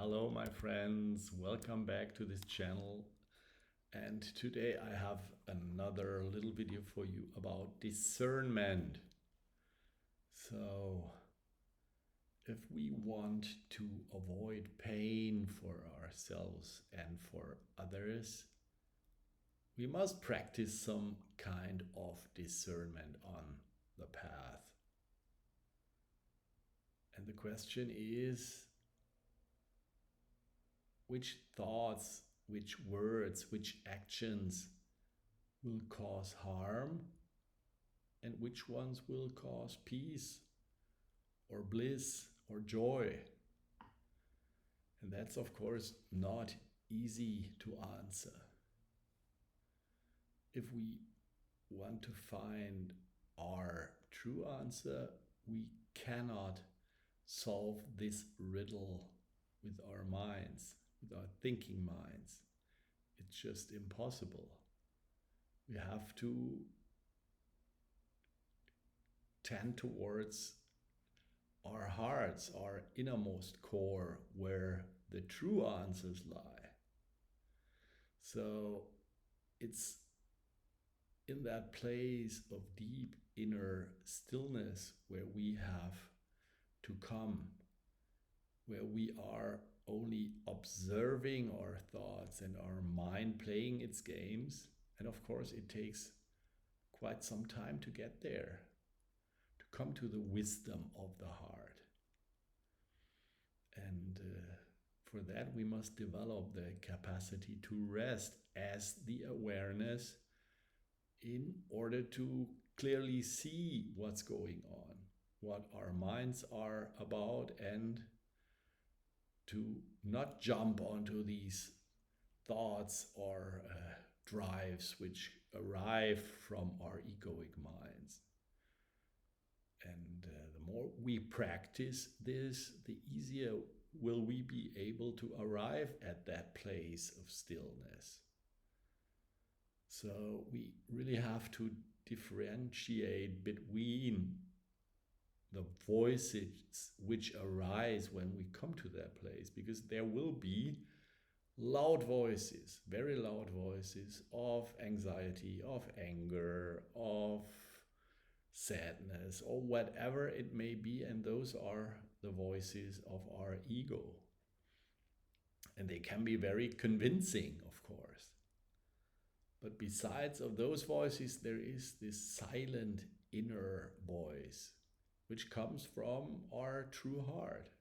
Hello, my friends. Welcome back to this channel. And today I have another little video for you about discernment. So, if we want to avoid pain for ourselves and for others, we must practice some kind of discernment on the path. And the question is, which thoughts, which words, which actions will cause harm, and which ones will cause peace or bliss or joy? And that's, of course, not easy to answer. If we want to find our true answer, we cannot solve this riddle with our minds, with our thinking minds. It's just impossible. We have to tend towards our hearts, our innermost core, where the true answers lie. So it's in that place of deep inner stillness where we have to come, where we are only observing our thoughts and our mind playing its games. And of course, it takes quite some time to get there, to come to the wisdom of the heart. And for that, we must develop the capacity to rest as the awareness in order to clearly see what's going on, what our minds are about, and to not jump onto these thoughts or drives which arrive from our egoic minds. And the more we practice this, the easier will we be able to arrive at that place of stillness. So we really have to differentiate between the voices which arise when we come to that place, because there will be loud voices, very loud voices of anxiety, of anger, of sadness, or whatever it may be, and those are the voices of our ego. And they can be very convincing, of course. But besides of those voices, there is this silent inner voice which comes from our true heart.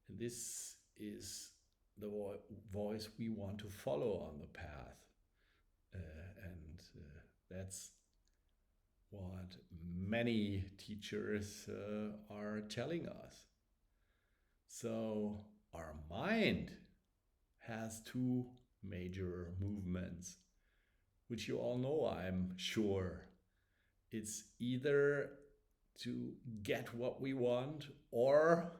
And this is the voice we want to follow on the path. And that's what many teachers are telling us. So our mind has two major movements, which you all know, I'm sure. It's either to get what we want or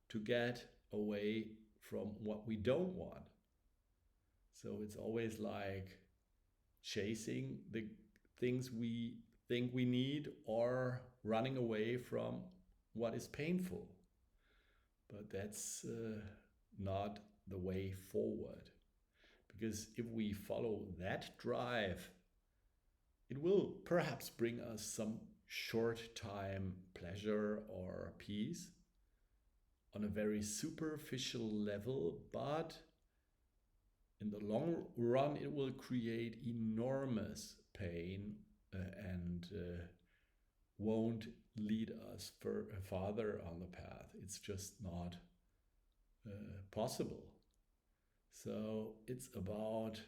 to get away from what we don't want. So it's always like chasing the things we think we need or running away from what is painful. But that's not the way forward. Because if we follow that drive, it will perhaps bring us some short-time pleasure or peace on a very superficial level, but in the long run, it will create enormous pain and won't lead us farther on the path. It's just not possible. So it's about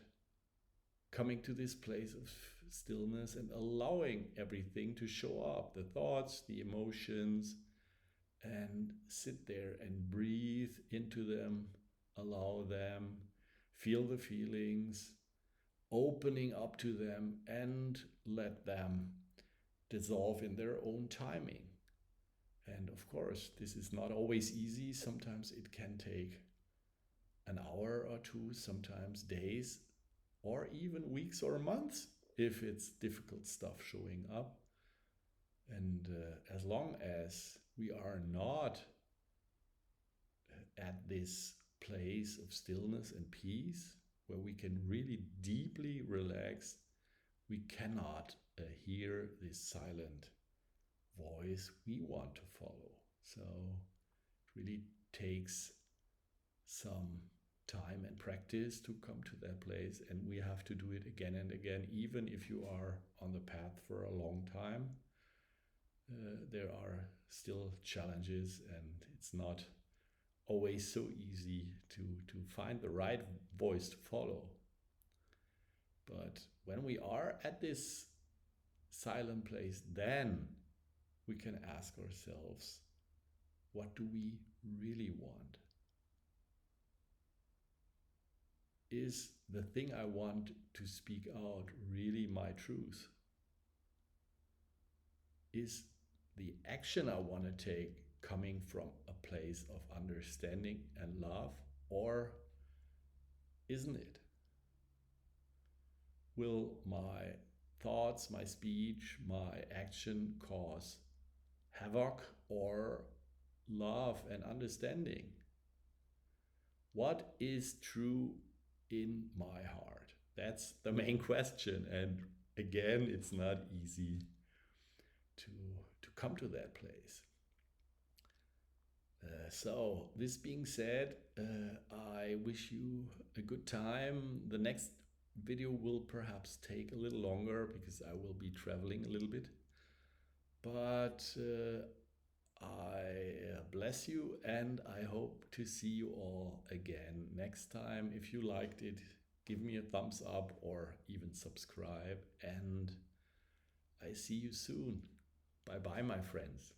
coming to this place of stillness and allowing everything to show up, the thoughts, the emotions, and sit there and breathe into them, allow them, feel the feelings, opening up to them, and let them dissolve in their own timing. And of course, this is not always easy. Sometimes it can take an hour or two, sometimes days, or even weeks or months if it's difficult stuff showing up. And as long as we are not at this place of stillness and peace where we can really deeply relax, we cannot hear this silent voice we want to follow. So it really takes some time and practice to come to that place, and we have to do it again and again, even if you are on the path for a long time. There are still challenges, and it's not always so easy to find the right voice to follow. But when we are at this silent place, then we can ask ourselves, what do we really want? Is the thing I want to speak out really my truth? Is the action I want to take coming from a place of understanding and love, or isn't it? Will my thoughts, my speech, my action cause havoc or love and understanding? What is true in my heart? That's the main question. And again, it's not easy to come to that place. So, this being said, I wish you a good time. The next video will perhaps take a little longer because I will be traveling a little bit. But I bless you, and I hope to see you all again next time. If you liked it, give me a thumbs up or even subscribe, and I see you soon. Bye bye, my friends.